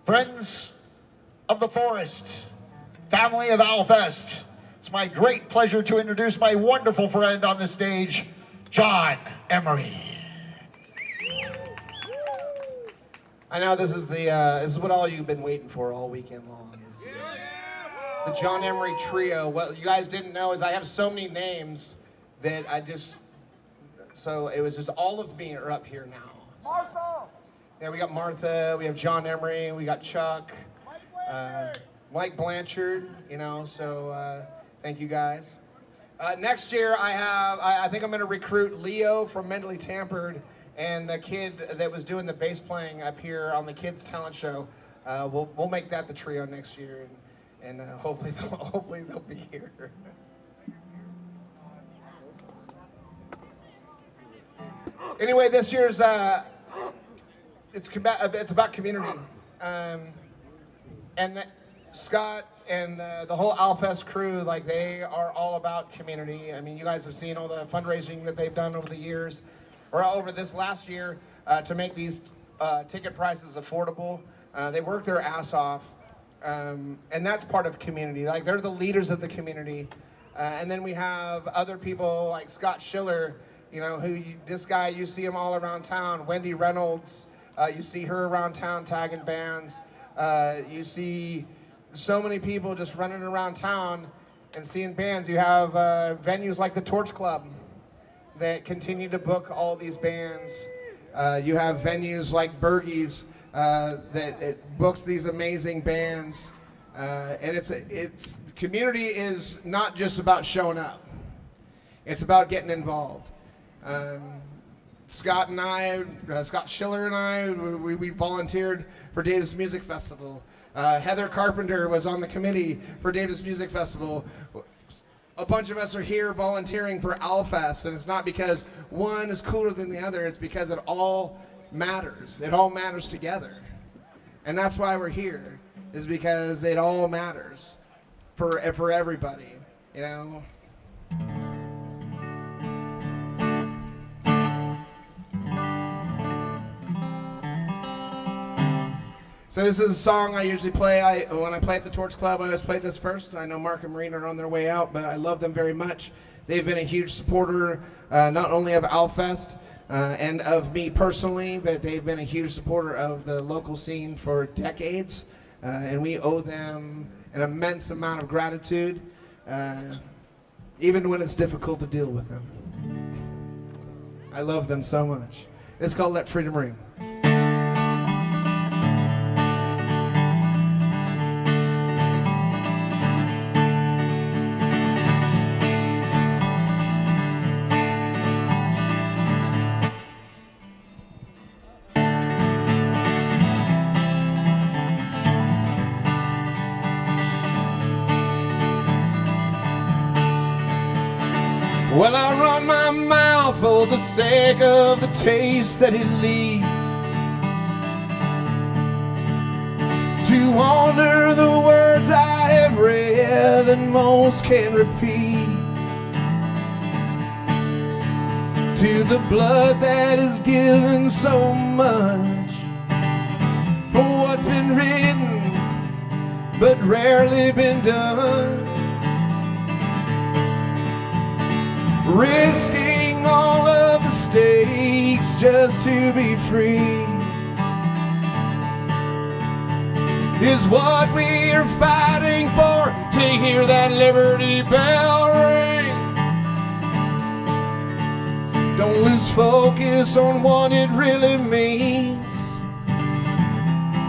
Friends of the forest, family of Owlfest, it's my great pleasure to introduce my wonderful friend on the stage, Jon3mery. I know this is what all you've been waiting for all weekend long. Is the Jon3mery trio. What you guys didn't know is I have so many names that so it was just all of me are up here now. So, Martha! Yeah, we got Martha, we have Jon3mery, we got Chuck, Mike Blanchard, so thank you guys. Next year I think I'm going to recruit Leo from Mentally Tampered and the kid that was doing the bass playing up here on the Kids Talent Show. We'll make that the trio next year, and hopefully they'll be here. Anyway, this year's it's about community, and Scott and the whole Owlfest crew, like, they are all about community. I mean, you guys have seen all the fundraising that they've done over the years, or over this last year, to make these ticket prices affordable. They work their ass off, and that's part of community. Like, they're the leaders of the community. And then we have other people like Scott Schiller, this guy, you see him all around town. Wendy Reynolds, you see her around town tagging bands. You see so many people just running around town and seeing bands. You have venues like the Torch Club that continue to book all these bands. You have venues like Bergie's that it books these amazing bands. And it's community is not just about showing up. It's about getting involved. Scott Schiller and I, we volunteered for Davis Music Festival. Heather Carpenter was on the committee for Davis Music Festival. A bunch of us are here volunteering for Owlfest, and it's not because one is cooler than the other. It's because it all matters. It all matters together. And that's why we're here, is because it all matters for everybody, So this is a song I usually play. When I play at the Torch Club, I always play this first. I know Mark and Marina are on their way out, but I love them very much. They've been a huge supporter, not only of Owlfest and of me personally, but they've been a huge supporter of the local scene for decades. And we owe them an immense amount of gratitude, even when it's difficult to deal with them. I love them so much. It's called Let Freedom Ring. Well, I run my mouth for the sake of the taste that it leaves, to honor the words I have read that most can repeat, to the blood that is given so much for what's been written but rarely been done. Risking all of the stakes just to be free is what we are fighting for, to hear that Liberty Bell ring. Don't lose focus on what it really means.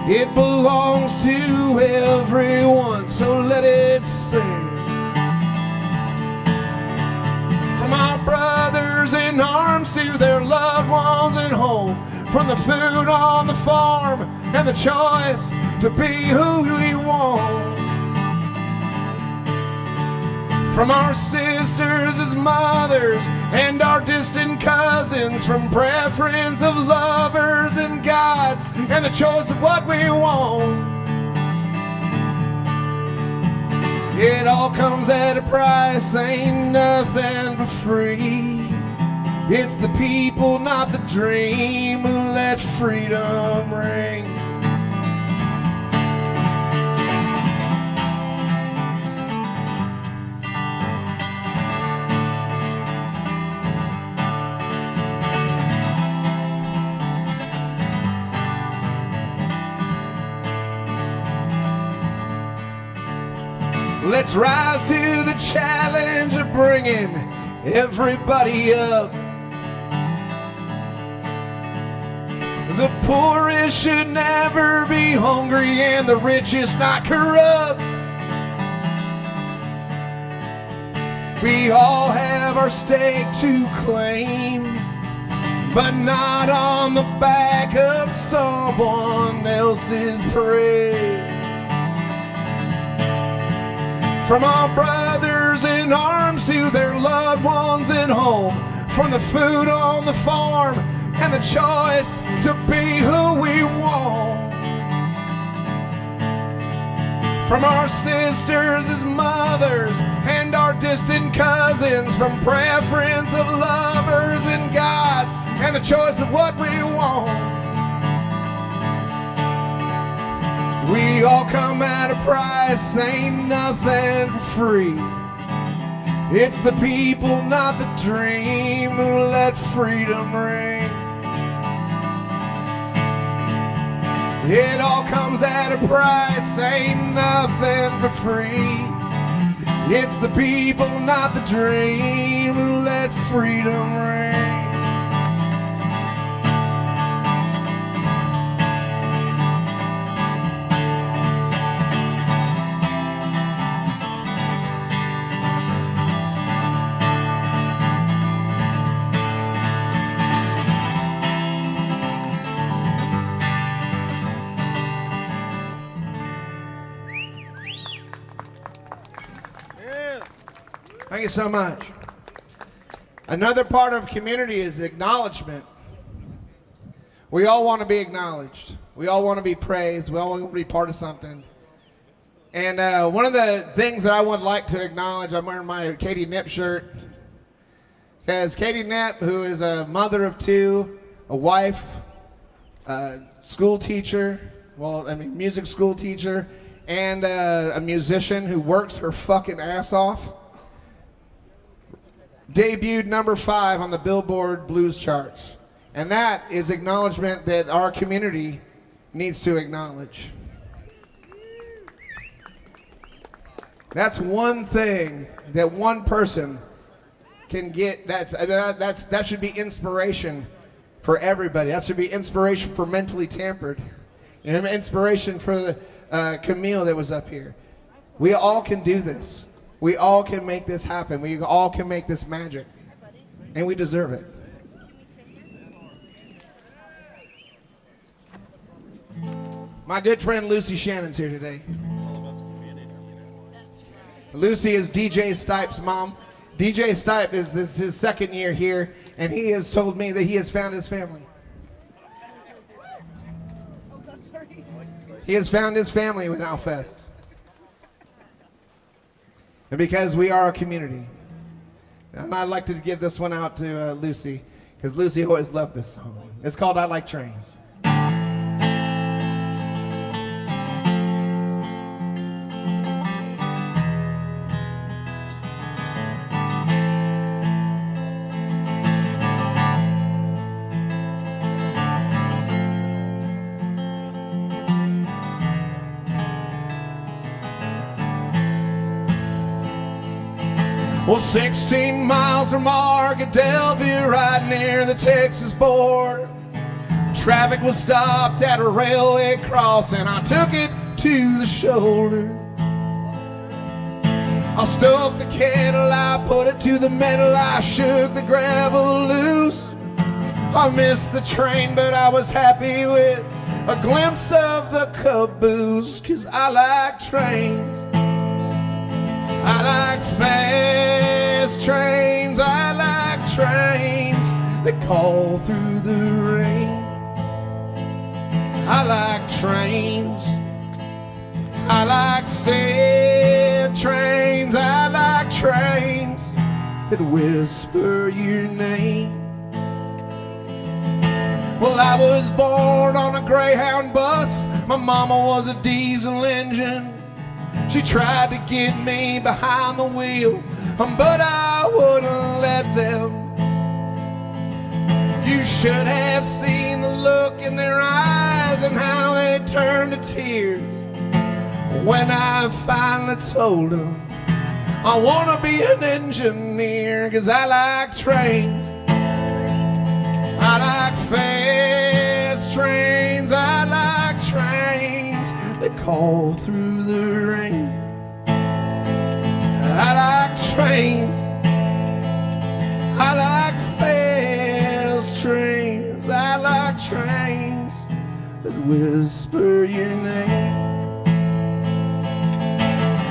It belongs to everyone, so let it sing. From our brothers in arms to their loved ones at home, from the food on the farm and the choice to be who we want, from our sisters as mothers and our distant cousins, from preference of lovers and gods and the choice of what we want. It all comes at a price, ain't nothing for free. It's the people, not the dream, who let freedom ring. Let's rise to the challenge of bringing everybody up. The poorest should never be hungry and the richest not corrupt. We all have our stake to claim, but not on the back of someone else's parade. From our brothers in arms to their loved ones at home, from the food on the farm and the choice to be who we want. From our sisters as mothers and our distant cousins, from preference of lovers and gods and the choice of what we want. We all come at a price, ain't nothing for free. It's the people, not the dream, who let freedom ring. It all comes at a price, ain't nothing for free. It's the people, not the dream, who let freedom ring. Thank you so much. Another part of community is acknowledgement. We all want to be acknowledged. We all want to be praised. We all want to be part of something. And one of the things that I would like to acknowledge, I'm wearing my Katie Knipp shirt, because Katie Knipp, who is a mother of two, a wife, a school teacher, music school teacher, and a musician who works her fucking ass off, debuted number 5 on the Billboard Blues charts. And that is acknowledgement that our community needs to acknowledge. That's one thing that one person can get. That should be inspiration for everybody. That should be inspiration for Mentally Tampered. And inspiration for the Camille that was up here. We all can do this. We all can make this happen. We all can make this magic. And we deserve it. My good friend Lucy Shannon's here today. Lucy is DJ Stipe's mom. DJ Stipe is his second year here, and he has told me that he has found his family. He has found his family with Owlfest. And because we are a community. And I'd like to give this one out to Lucy, because Lucy always loved this song. It's called I Like Trains. Well, 16 miles from Arkadelphia, right near the Texas border, traffic was stopped at a railway crossing. I took it to the shoulder. I stoked the kettle, I put it to the metal, I shook the gravel loose. I missed the train, but I was happy with a glimpse of the caboose, 'cause I like trains. I like fast trains, I like trains that call through the rain. I like trains, I like sad trains, I like trains that whisper your name. Well, I was born on a Greyhound bus, my mama was a diesel engine. She tried to get me behind the wheel, but I wouldn't let them. You should have seen the look in their eyes and how they turned to tears When I finally told him I want to be an engineer, 'cause I like trains. I like fast trains. I like trains that call through the rain. I like trains. I like fast trains. I like trains that whisper your name.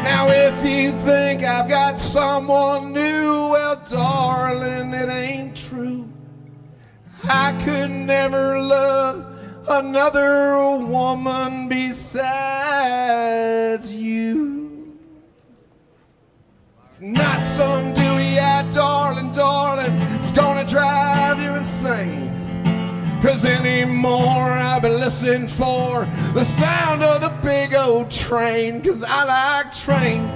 Now if you think I've got someone new, well darling, it ain't true. I could never love another woman besides you. It's not some dewy-eyed darling, darling, it's gonna drive you insane. 'Cause anymore I've been listening for the sound of the big old train. 'Cause I like trains.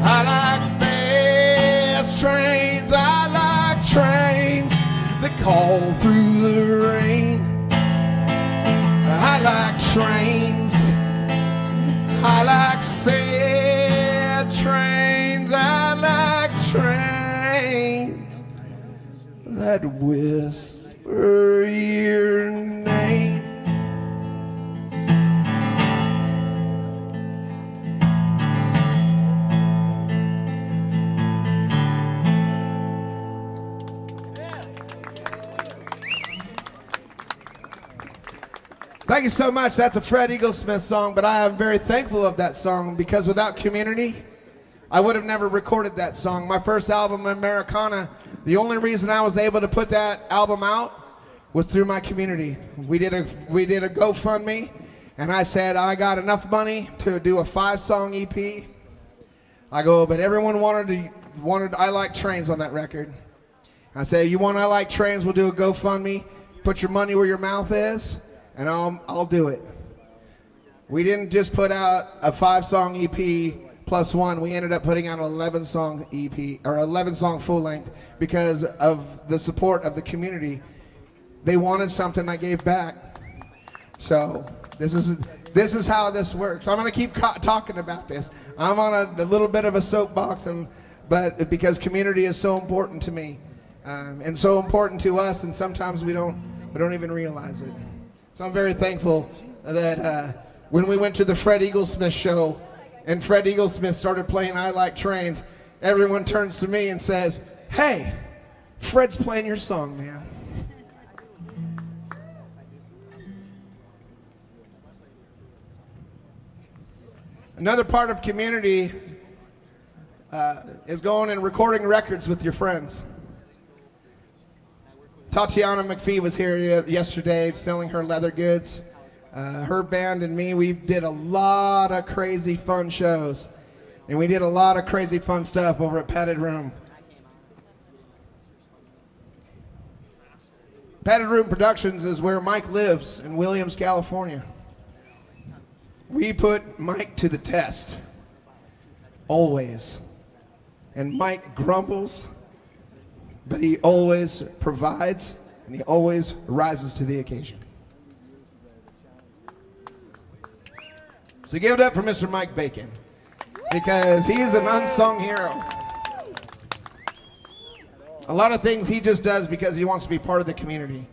I like fast trains. I like trains that call through the rain. I like trains. I like sad trains. I like trains that whisper your name. Thank you so much. That's a Fred Eaglesmith song, but I am very thankful of that song because without community, I would have never recorded that song. My first album, Americana, the only reason I was able to put that album out was through my community. We did a GoFundMe, and I said I got enough money to do a 5-song EP. I go, but everyone wanted I Like Trains on that record. I said, you want I Like Trains? We'll do a GoFundMe. Put your money where your mouth is, and I'll do it. We didn't just put out a 5-song EP plus one. We ended up putting out an 11-song EP or 11-song full length because of the support of the community. They wanted something, I gave back. So this is how this works. I'm going to keep talking about this. I'm on a little bit of a soapbox, but because community is so important to me and so important to us, and sometimes we don't even realize it. So I'm very thankful that when we went to the Fred Eaglesmith show and Fred Eaglesmith started playing I Like Trains, everyone turns to me and says, hey, Fred's playing your song, man. Another part of community is going and recording records with your friends. Tatiana McPhee was here yesterday selling her leather goods. Her band and me, we did a lot of crazy fun shows. And we did a lot of crazy fun stuff over at Padded Room. Padded Room Productions is where Mike lives in Williams, California. We put Mike to the test, always. And Mike grumbles, but he always provides, and he always rises to the occasion. So give it up for Mr. Mike Bacon, because he is an unsung hero. A lot of things he just does because he wants to be part of the community.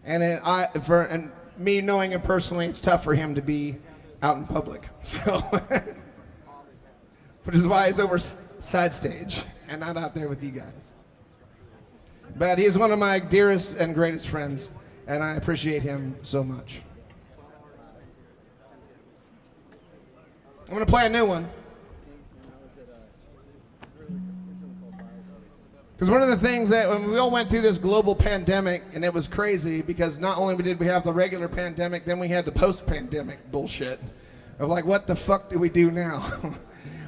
And me knowing him personally, it's tough for him to be out in public. So, which is why he's over side stage and not out there with you guys. But he is one of my dearest and greatest friends, and I appreciate him so much. I'm going to play a new one. Because one of the things that when we all went through this global pandemic, and it was crazy because not only did we have the regular pandemic, then we had the post-pandemic bullshit of like, what the fuck do we do now?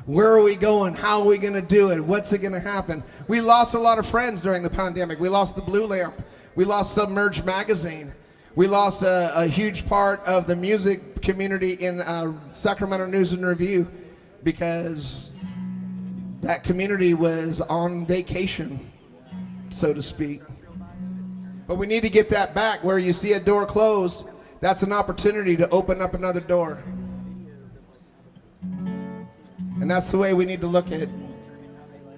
Where are we going? How are we going to do it? What's it going to happen? We lost a lot of friends during the pandemic. We lost the Blue Lamp. We lost Submerged Magazine. We lost a huge part of the music community in Sacramento News and Review because that community was on vacation, so to speak. But we need to get that back. Where you see a door closed, that's an opportunity to open up another door. And that's the way we need to look at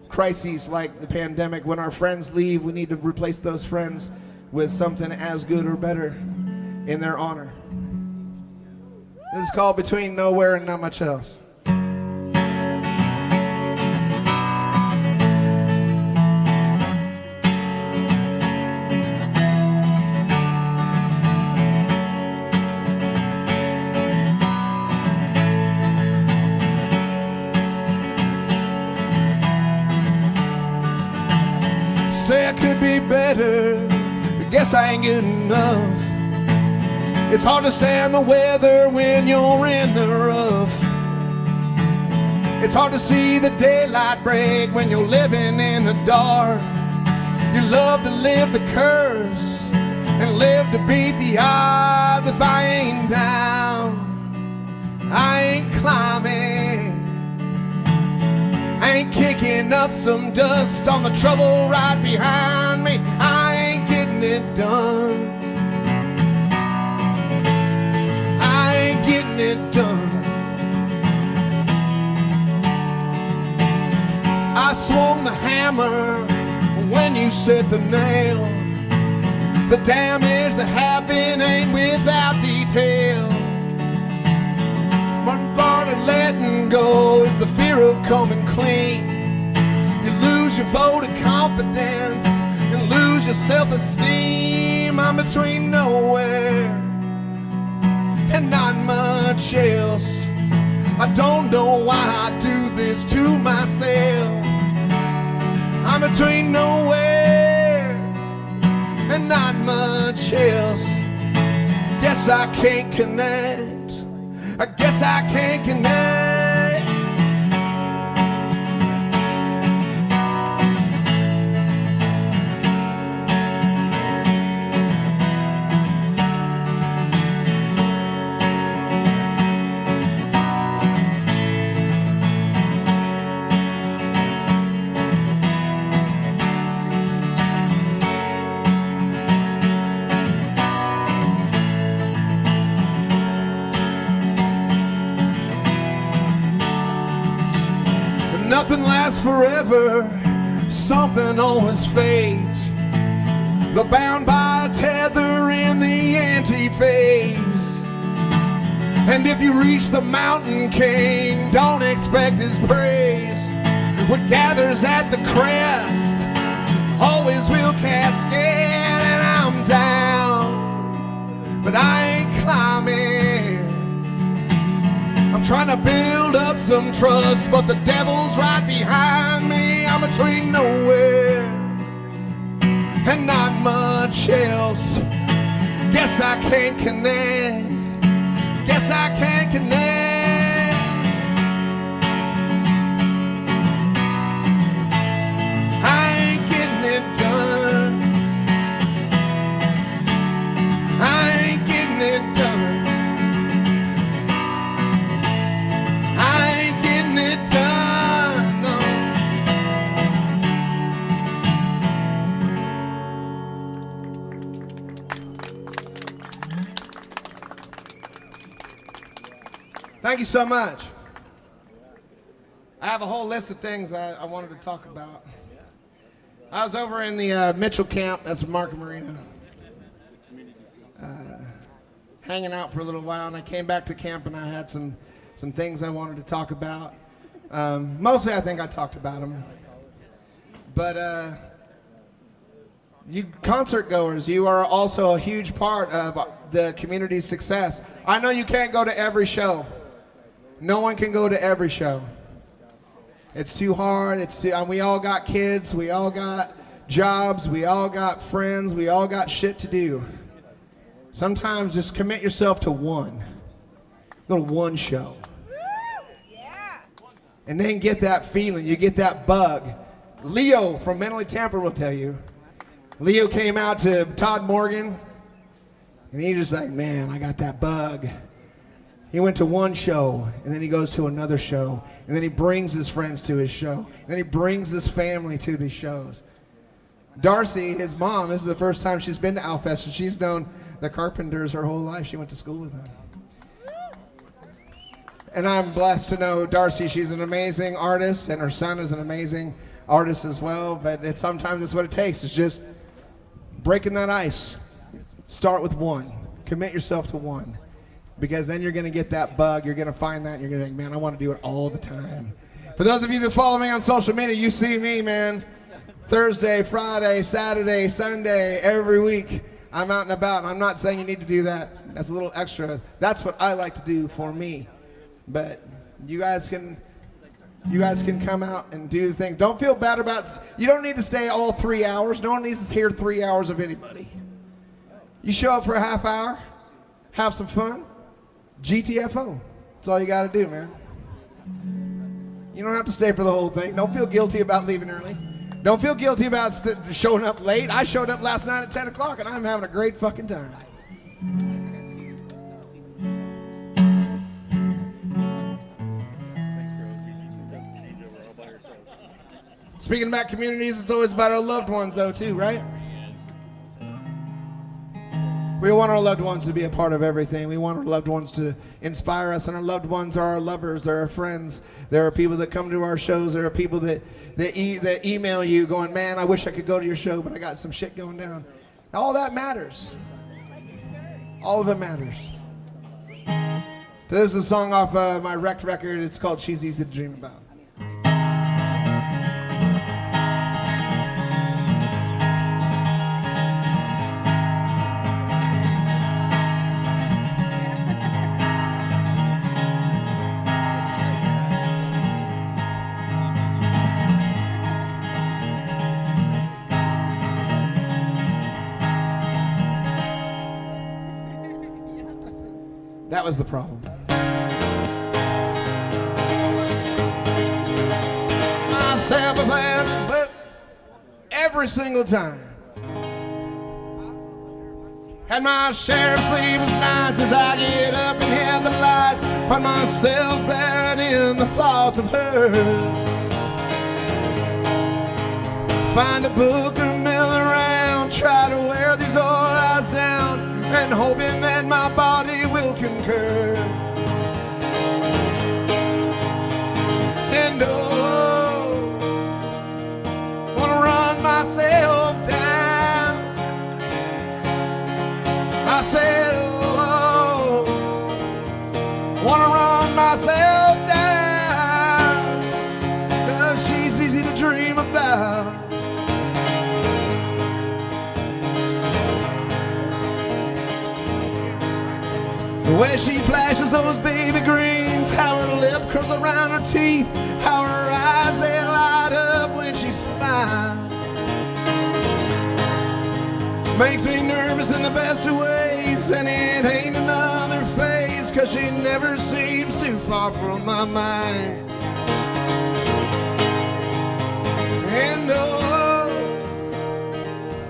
crises like the pandemic. When our friends leave, we need to replace those friends with something as good or better in their honor. This is called Between Nowhere and Not Much Else. Say I could be better, but guess I ain't good enough. It's hard to stand the weather when you're in the rough. It's hard to see the daylight break when you're living in the dark. You love to live the curse and live to beat the odds. If I ain't down, I ain't climbing. I ain't kicking up some dust on the trouble right behind me. I ain't getting it done. I ain't getting it done. I swung the hammer when you set the nail. The damage that happened ain't without detail. One part of letting go is the fear of coming clean. You lose your vote of confidence and lose your self-esteem. I'm between nowhere and not much else. I don't know why I do this to myself. I'm between nowhere and not much else. Guess I can't connect. I guess I can't connect. Nothing lasts forever, something always fades. They're bound by a tether in the anti-phase. And if you reach the mountain king, don't expect his praise. What gathers at the crest always will cascade. And I'm down, but I ain't climbing. I'm trying to build up some trust, but the devil's right behind me. I'm between nowhere and not much else. Guess I can't connect. Guess I can't connect. I ain't getting it done. I ain't getting it done. It done, no. Thank you so much. I have a whole list of things I wanted to talk about. I was over in the Mitchell camp, that's Markham Marina, hanging out for a little while, and I came back to camp and I had some things I wanted to talk about. Mostly I think I talked about them. But you concert goers, you are also a huge part of the community's success. I know you can't go to every show. No one can go to every show. It's too hard. We all got kids. We all got jobs. We all got friends. We all got shit to do. Sometimes just commit yourself to one. Go to one show. And then get that feeling, you get that bug. Leo from Mentally Tampered will tell you. Leo came out to Todd Morgan, and he just like, man, I got that bug. He went to one show, and then he goes to another show, and then he brings his friends to his show, and then he brings his family to these shows. Darcy, his mom, this is the first time she's been to Owlfest, and she's known the Carpenters her whole life. She went to school with them. And I'm blessed to know Darcy. She's an amazing artist, and her son is an amazing artist as well. But sometimes it's what it takes. It's just breaking that ice. Start with one. Commit yourself to one. Because then you're going to get that bug. You're going to find that, and you're going to think, man, I want to do it all the time. For those of you that follow me on social media, you see me, man. Thursday, Friday, Saturday, Sunday, every week. I'm out and about, and I'm not saying you need to do that. That's a little extra. That's what I like to do for me. But you guys can come out and do the thing. Don't feel bad about you don't need to stay all 3 hours. No one needs to hear 3 hours of anybody. You show up for a half hour, have some fun, GTFO. That's all you got to do, man. You don't have to stay for the whole thing. Don't feel guilty about leaving early. Don't feel guilty about showing up late. I showed up last night at 10 o'clock, and I'm having a great fucking time. Speaking about communities, it's always about our loved ones, though, too, right? We want our loved ones to be a part of everything. We want our loved ones to inspire us, and our loved ones are our lovers, they're our friends. There are people that come to our shows. There are people that email you going, man, I wish I could go to your show, but I got some shit going down. All that matters. All of it matters. This is a song off my Wrecked record. It's called She's Easy to Dream About. That was the problem. Myself a plan, but every single time. Had my share of sleepless nights as I get up and hit the lights. Find myself buried in the thoughts of her. Find a book or mill around, try to wear these old eyes down, and hoping that my body will concur. And oh, wanna run myself down. I said, oh, wanna run myself down, 'cause she's easy to dream about. The way she flashes those baby greens, how her lip curls around her teeth, how her eyes, they light up when she smiles. Makes me nervous in the best of ways, and it ain't another phase, 'cause she never seems too far from my mind. And oh,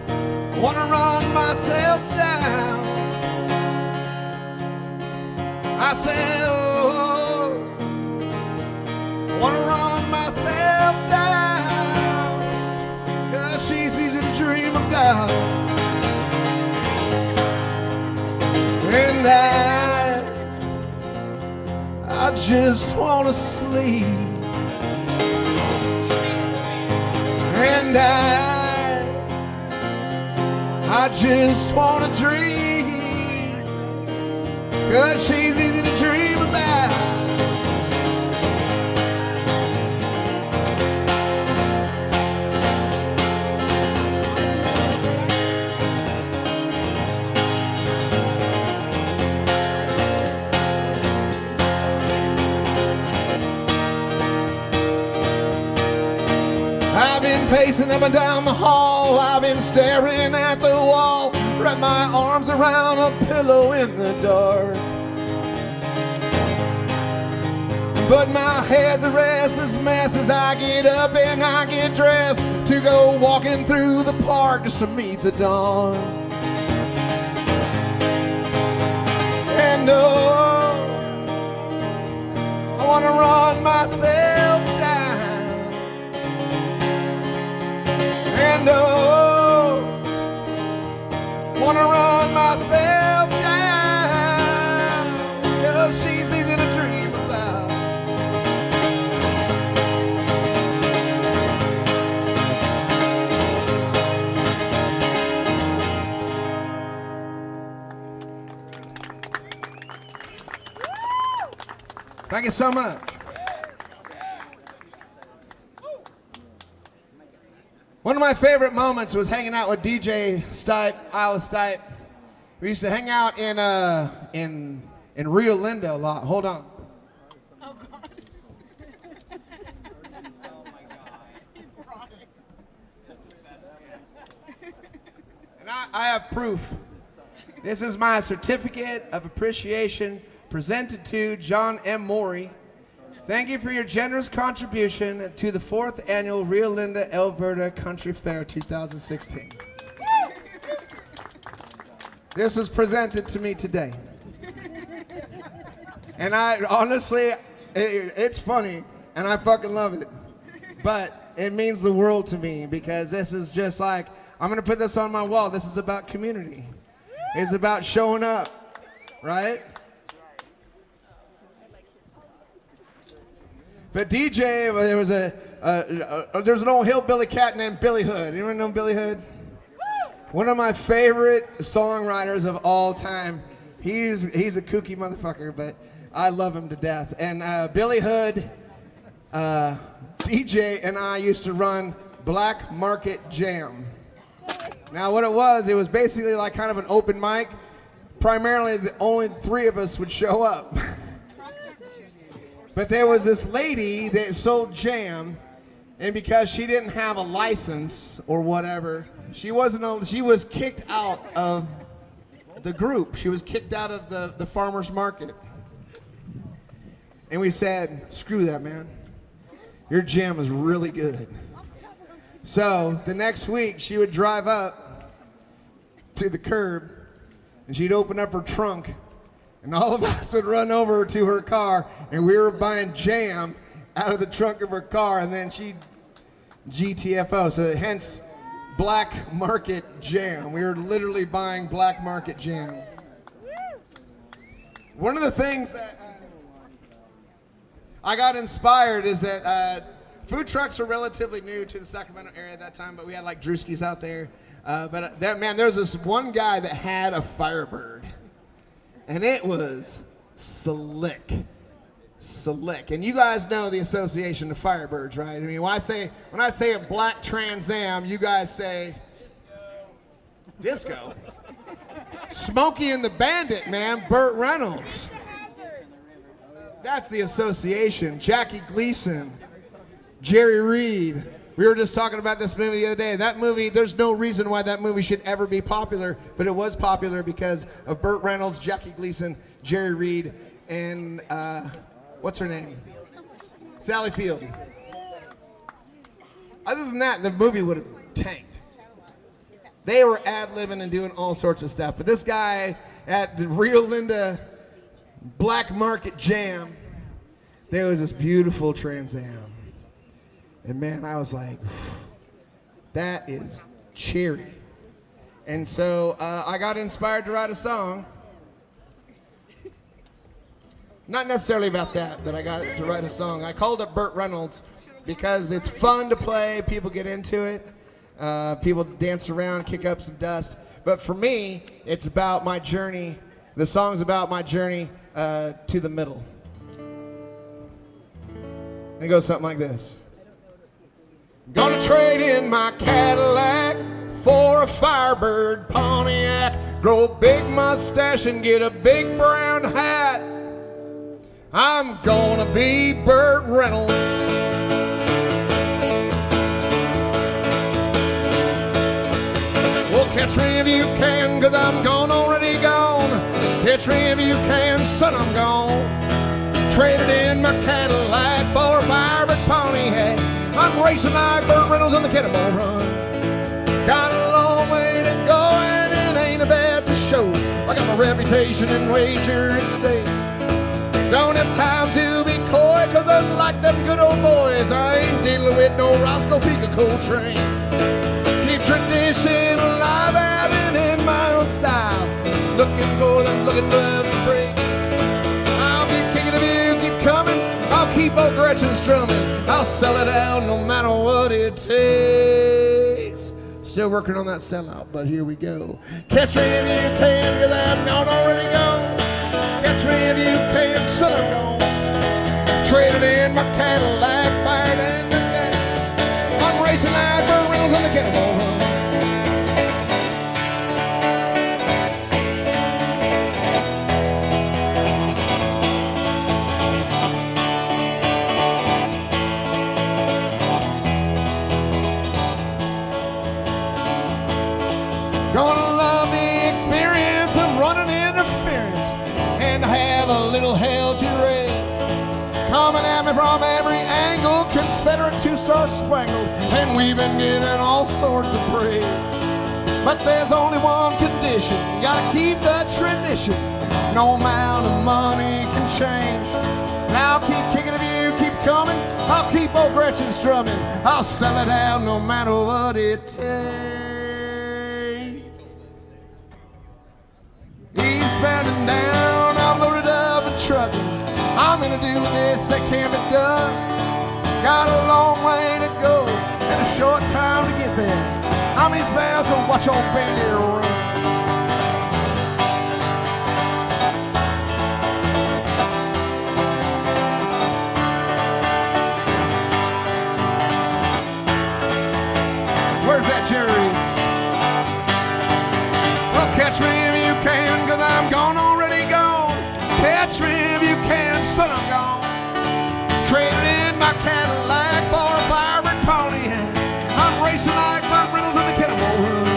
I wanna run myself down. I said, oh, I wanna run myself down, 'cause she's easy to dream about. And I just wanna sleep. And I just wanna dream, 'cause she's easy to dream about. I've been pacing up and down the hall, I've been staring at the wall, wrap my arms around a pillow in the dark. But my head's a restless mess as I get up and I get dressed to go walking through the park just to meet the dawn. And oh, I wanna run myself down. And oh, wanna run myself down, 'cause she's easy to dream about. Thank you so much. One of my favorite moments was hanging out with DJ Stipe, Isla Stipe. We used to hang out in Rio Linda a lot. Hold on. Oh, God. And I have proof. This is my certificate of appreciation presented to Jon3mery. Thank you for your generous contribution to the 4th annual Rio Linda, Alberta Country Fair 2016. This was presented to me today. And I honestly, it's funny, and I fucking love it. But it means the world to me because this is just like, I'm gonna put this on my wall. This is about community. It's about showing up, right? But DJ, there was there's an old hillbilly cat named Billy Hood. Anyone know Billy Hood? One of my favorite songwriters of all time. He's a kooky motherfucker, but I love him to death. And Billy Hood, DJ, and I used to run Black Market Jam. Now what it was basically like kind of an open mic. Primarily, only 3 of us would show up. But there was this lady that sold jam, and because she didn't have a license or whatever, she was kicked out of the group. She was kicked out of the farmer's market. And we said, screw that, man. Your jam is really good. So the next week, she would drive up to the curb, and she'd open up her trunk, and all of us would run over to her car, and we were buying jam out of the trunk of her car, and then she'd GTFO, so hence Black Market Jam. We were literally buying Black Market Jam. One of the things that I got inspired is that food trucks were relatively new to the Sacramento area at that time, but we had like Drewski's out there. But there was this one guy that had a Firebird. And it was slick. And you guys know the association of Firebirds, right? I mean, when I say a black Trans Am, you guys say disco. Smokey and the Bandit, man, Burt Reynolds. That's the association. Jackie Gleason, Jerry Reed. We were just talking about this movie the other day. That movie, there's no reason why that movie should ever be popular, but it was popular because of Burt Reynolds, Jackie Gleason, Jerry Reed, and what's her name? Sally Field. Other than that, the movie would have tanked. They were ad-libbing and doing all sorts of stuff. But this guy at the Rio Linda Black Market Jam, there was this beautiful Trans Am. And man, I was like, that is cherry. And so I got inspired to write a song. Not necessarily about that, but I got to write a song. I called it Burt Reynolds because it's fun to play. People get into it. People dance around, kick up some dust. But for me, it's about my journey. The song's about my journey to the middle. And it goes something like this. Gonna trade in my Cadillac for a Firebird Pontiac. Grow a big mustache and get a big brown hat. I'm gonna be Burt Reynolds. Well, catch me if you can, 'cause I'm gone, already gone. Catch me if you can, son, I'm gone. Traded in my Cadillac for a Firebird Pontiac. I'm racing like Burt Reynolds on the Cannonball Run. Got a long way to go and it ain't about the show. I got my reputation and wager at stake. Don't have time to be coy, 'cause unlike them good old boys, I ain't dealing with no Roscoe Peak or Coltrane. Keep tradition alive, having in my own style. Looking for the break. I'll be kicking if you keep coming. I'll keep old Gretchen strumming. I'll sell it out no matter what it takes. Still working on that sellout, but here we go. Catch me if you can, 'cause I'm gone, already gone. Catch me if you can, son, I'm gone. traded in my Cadillac, fired in the deck. I'm racing like Burt Reynolds on the Cannonball Run. Gonna love the experience of running interference and have a little hell to raise. Coming at me from every angle, Confederate two-star spangled, and we've been getting all sorts of praise. But there's only one condition, gotta keep the tradition. No amount of money can change. And I'll keep kicking if you keep coming. I'll keep old Gretchen strumming. I'll sell it out no matter what it takes. Eastbound down, I'm loaded up and trucking. I'm gonna do this that can't be done. Got a long way to go and a short time to get there. I'm eastbound, so watch old Bandit run. Where's that jury? Well, catch me if you can, cause I'm gone, already gone. Catch me if you can, son, I'm gone. Traded in my Cadillac for a firebird Pontiac. I'm racing like Burt Reynolds in the Cannonball Run.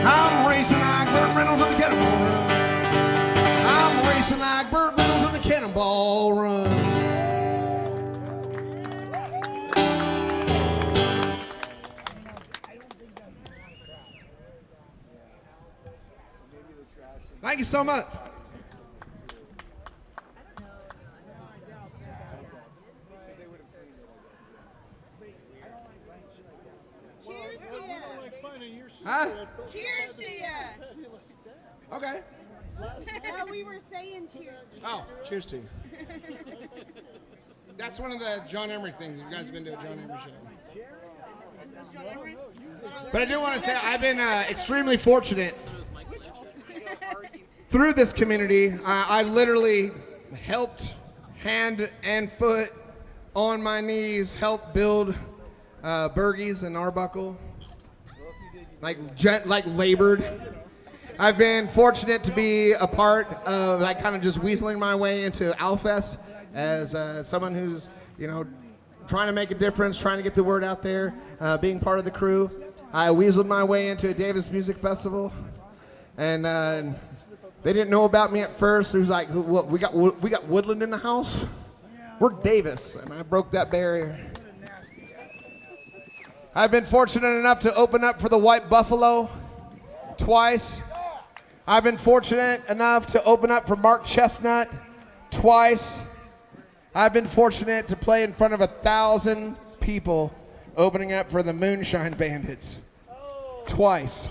I'm racing like Burt Reynolds in the Cannonball Run. I'm racing like Burt Reynolds in the Cannonball Run. Thank you so much. Cheers to you. Huh? Cheers to you. Okay. No, we were saying cheers to you. Oh, cheers to you. That's one of the Jon3mery things. If you guys have been to a Jon3mery show. But I do want to say I've been extremely fortunate through this community. I literally helped hand and foot on my knees help build Bergie's and Arbuckle, like labored. I've been fortunate to be a part of like kind of just weaseling my way into Owlfest as someone who's, you know, trying to make a difference, trying to get the word out there, being part of the crew. I weaseled my way into a Davis Music Festival, and they didn't know about me at first. It was like, what, we got Woodland in the house? We're Davis, and I broke that barrier. I've been fortunate enough to open up for the White Buffalo twice. I've been fortunate enough to open up for Mark Chestnut twice. I've been fortunate to play in front of 1,000 people opening up for the Moonshine Bandits twice.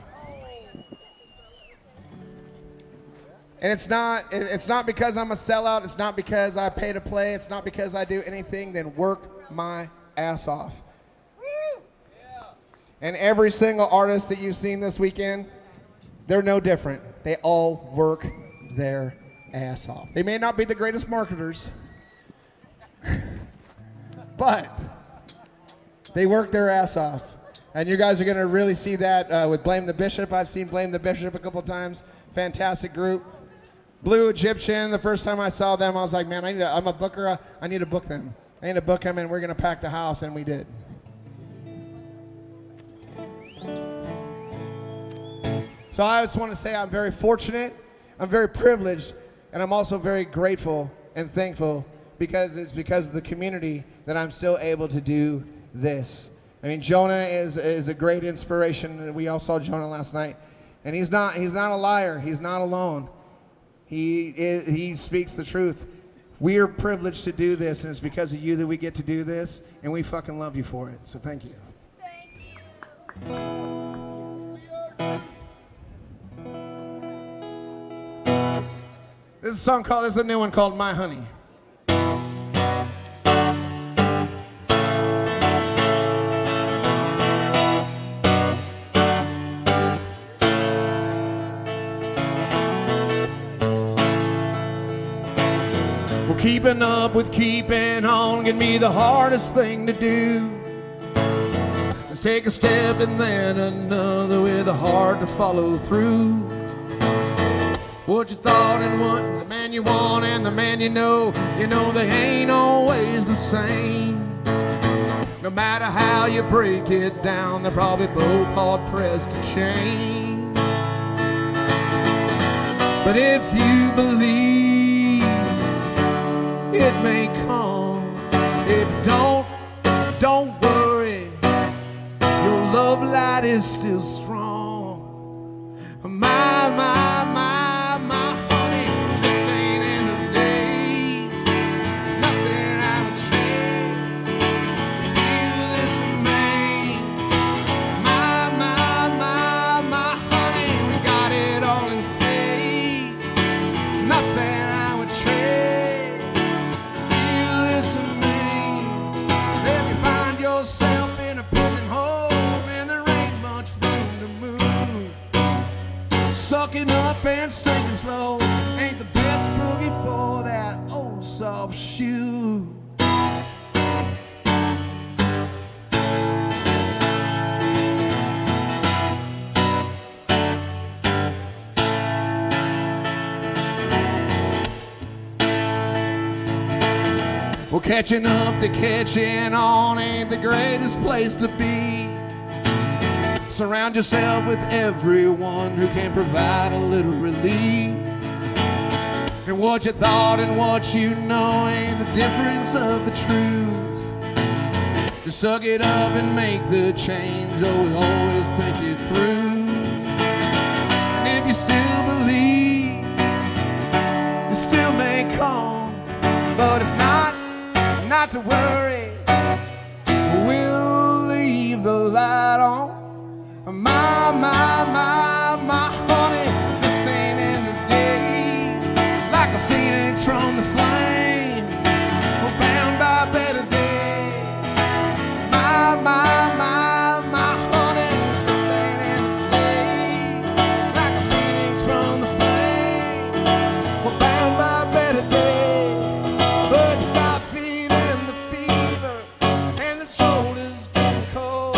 And it's not because I'm a sellout. It's not because I pay to play. It's not because I do anything than work my ass off. And every single artist that you've seen this weekend, they're no different. They all work their ass off. They may not be the greatest marketers, but they work their ass off. And you guys are going to really see that with Blame the Bishop. I've seen Blame the Bishop a couple times. Fantastic group. Blue Egyptian, the first time I saw them, I was like, man, I'm a booker. I need to book them. I need to book them, and we're going to pack the house, and we did. So I just want to say I'm very fortunate, I'm very privileged, and I'm also very grateful and thankful because it's because of the community that I'm still able to do this. I mean, Jonah is a great inspiration. We all saw Jonah last night, and he's not a liar. He's not alone. He speaks the truth. We are privileged to do this, and it's because of you that we get to do this, and we fucking love you for it. So thank you. Thank you. This is a new one called My Honey. Well, keeping up with keeping on can be the hardest thing to do. Let's take a step and then another with a heart to follow through. What you thought and what the man you want and the man you know they ain't always the same. No matter how you break it down, they're probably both hard pressed to change. But if you believe it may come, if you don't worry, your love light is still strong. My honey, this ain't in the days, nothing I would change. Feel this amaze. My honey, we got it all in spades. It's nothing I would trade. Feel this amaze. If you find yourself in a pigeonhole and there ain't much room to move, sucking up and sinking slow ain't the best boogie for that old soft shoe. Well, catching up to catching on ain't the greatest place to be. Surround yourself with everyone who can provide a little relief. And what you thought and what you know ain't the difference of the truth. Just suck it up and make the change. Always think it through. And if you still believe, you still may come. But if not to worry, we'll leave the light on. My honey, this ain't in the days. Like a phoenix from the flame, we're bound by better days. My honey, this ain't in the days. Like a phoenix from the flame, we're bound by better days. But you stop feeling the fever and the shoulders getting cold.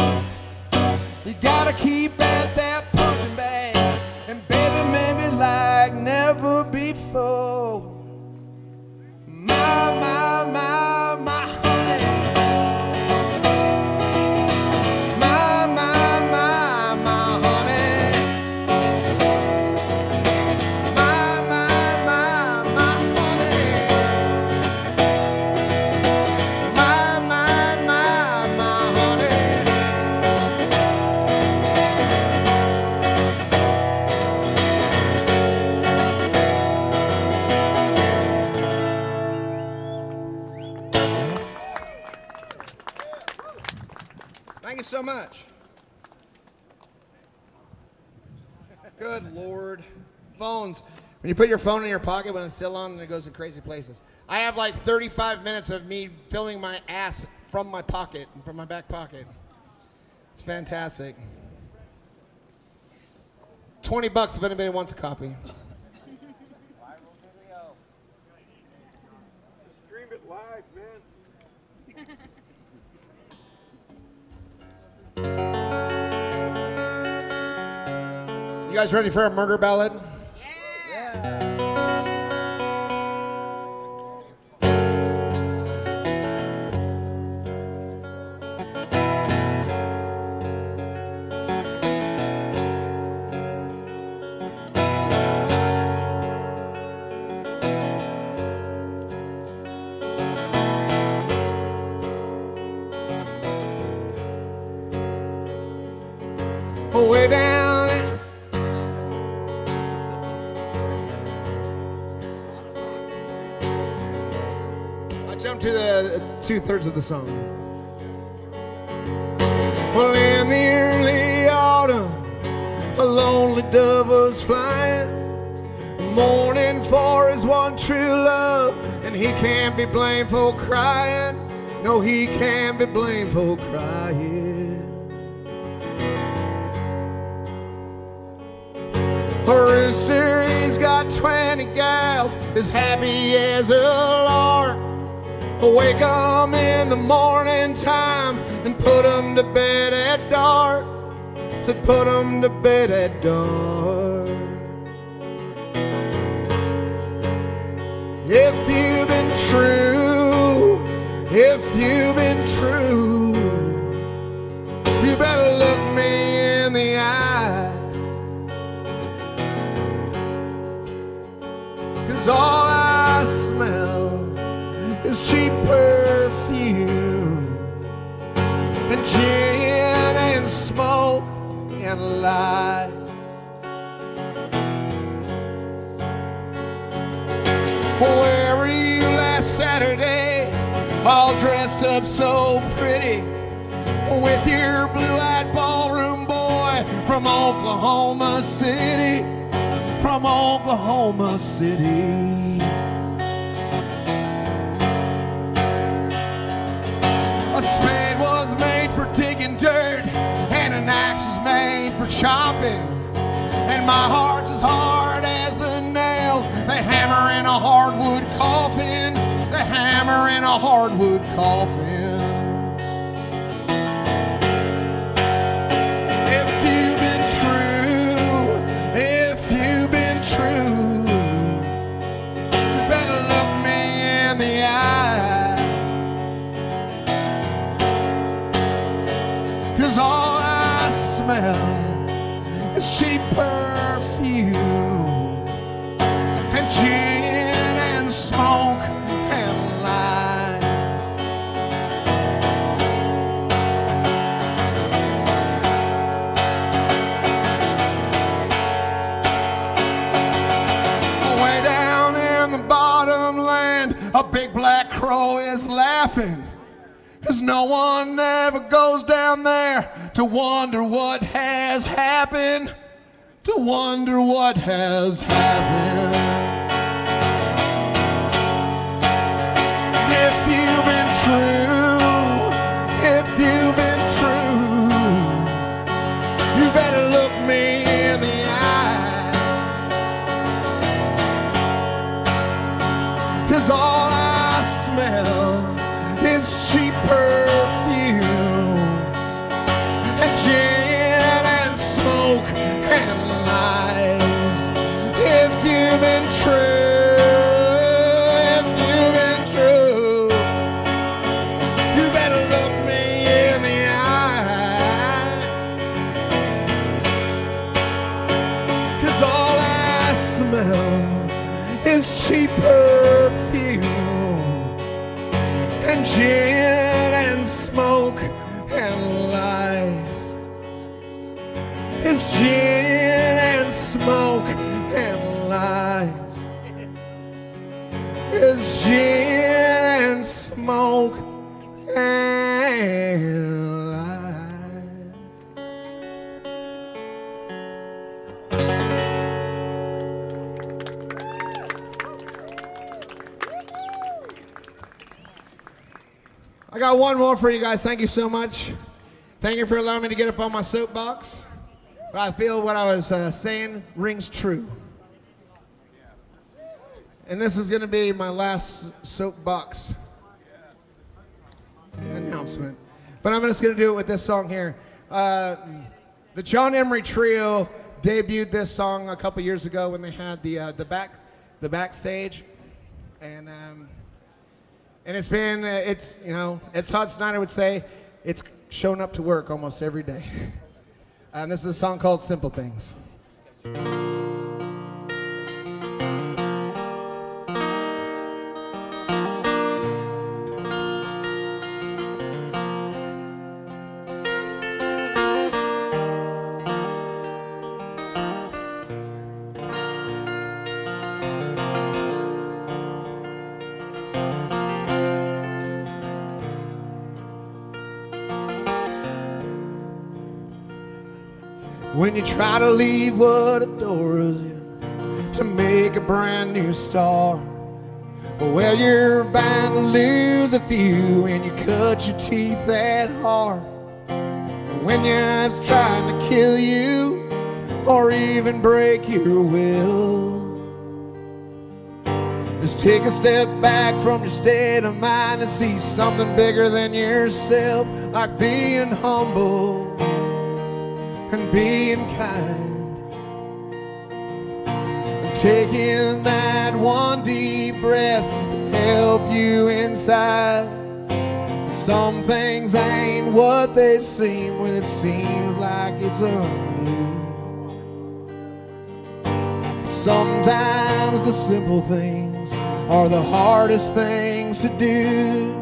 You gotta keep at that punching bag, and baby, maybe like never before. My honey. My honey. My honey. My honey. Thank you so much. Good Lord. Phones. When you put your phone in your pocket when it's still on, it goes in crazy places. I have like 35 minutes of me filming my ass from my pocket, from my back pocket. It's fantastic. $20 if anybody wants a copy. Stream it live, man. You guys ready for a murder ballad? Way down in I jumped to the 2/3 of the song. Well, in the early autumn, a lonely dove was flying, mourning for his one true love, and he can't be blamed for crying. No, he can't be blamed for crying. A rooster, he's got 20 gals, as happy as a lark. Wake 'em in the morning time and put 'em to bed at dark. Said put 'em to bed at dark. If you've been true, if you've been true, you better look me in the eye. 'Cause all I smell is cheap perfume and gin and smoke and light. Where were you last Saturday, all dressed up so pretty, with your blue-eyed ballroom boy from Oklahoma City, from Oklahoma City? A spade was made for digging dirt, and an axe was made for chopping. And my heart's as hard as the nails they hammer in a hardwood coffin. They hammer in a hardwood coffin. If you've been true, if you've been true, you better look me in the eye. 'Cause all I smell is cheap perfume and gin and smoke and light. Way down in the bottom land, a big black crow is laughing, 'cause no one ever goes down there to wonder what has happened, to wonder what has happened. If you've been true, if you've been true, you better look me in the eye. 'Cause all I smell is cheap perfume and gin and smoke and lies. If you've been true, if you've been true, you better look me in the eye. 'Cause all I smell is cheap perfume and gin and smoke and lies. It's gin and smoke and lies. It's gin and smoke and lies. I got one more for you guys. Thank you so much. Thank you for allowing me to get up on my soapbox. But I feel what I was saying rings true. And this is going to be my last soapbox announcement. But I'm just going to do it with this song here. The Jon3mery Trio debuted this song a couple years ago when they had the backstage. And it's been, it's, you know, as Todd Snyder would say, it's shown up to work almost every day. And this is a song called Simple Things. When you try to leave what adores you to make a brand new start, well, you're bound to lose a few when you cut your teeth that hard. When life's trying to kill you or even break your will, Just take a step back from your state of mind and see something bigger than yourself, like being humble and being kind. And taking that one deep breath to help you inside. Some things ain't what they seem when it seems like it's unglued. Sometimes the simple things are the hardest things to do.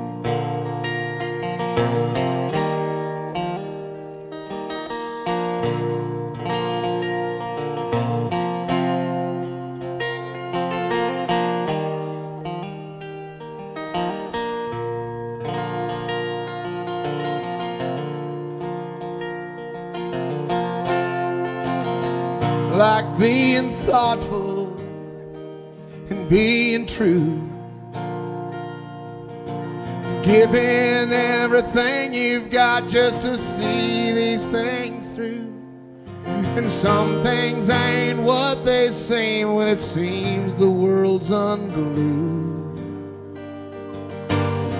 Like being thoughtful and being true, giving everything you've got just to see these things through. And some things ain't what they seem when it seems the world's unglued.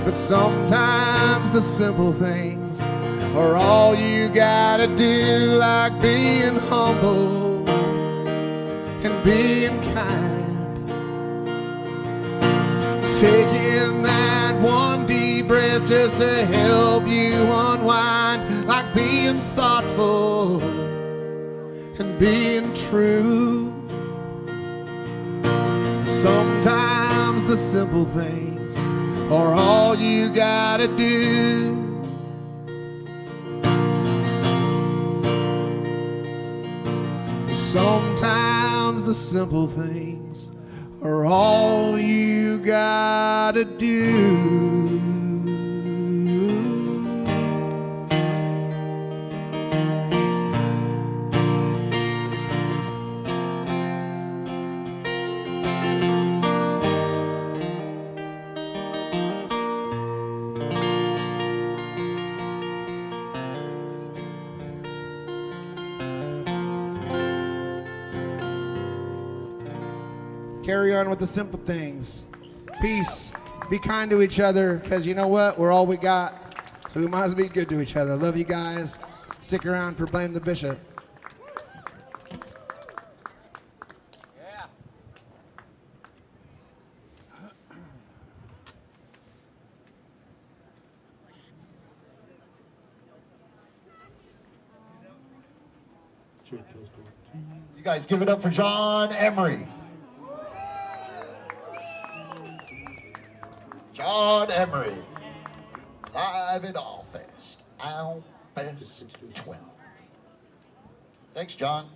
But sometimes the simple things are all you gotta do, like being humble and being kind. Taking that one deep breath just to help you unwind, like being thoughtful and being true. Sometimes the simple things are all you gotta do. Sometimes the simple things are all you gotta do. Carry on with the simple things. Peace. Be kind to each other, because you know what? We're all we got. So we might as well be good to each other. Love you guys. Stick around for Blame the Bishop. You guys give it up for Jon3mery. Jon3mery, live at Owlfest 12. Thanks, John.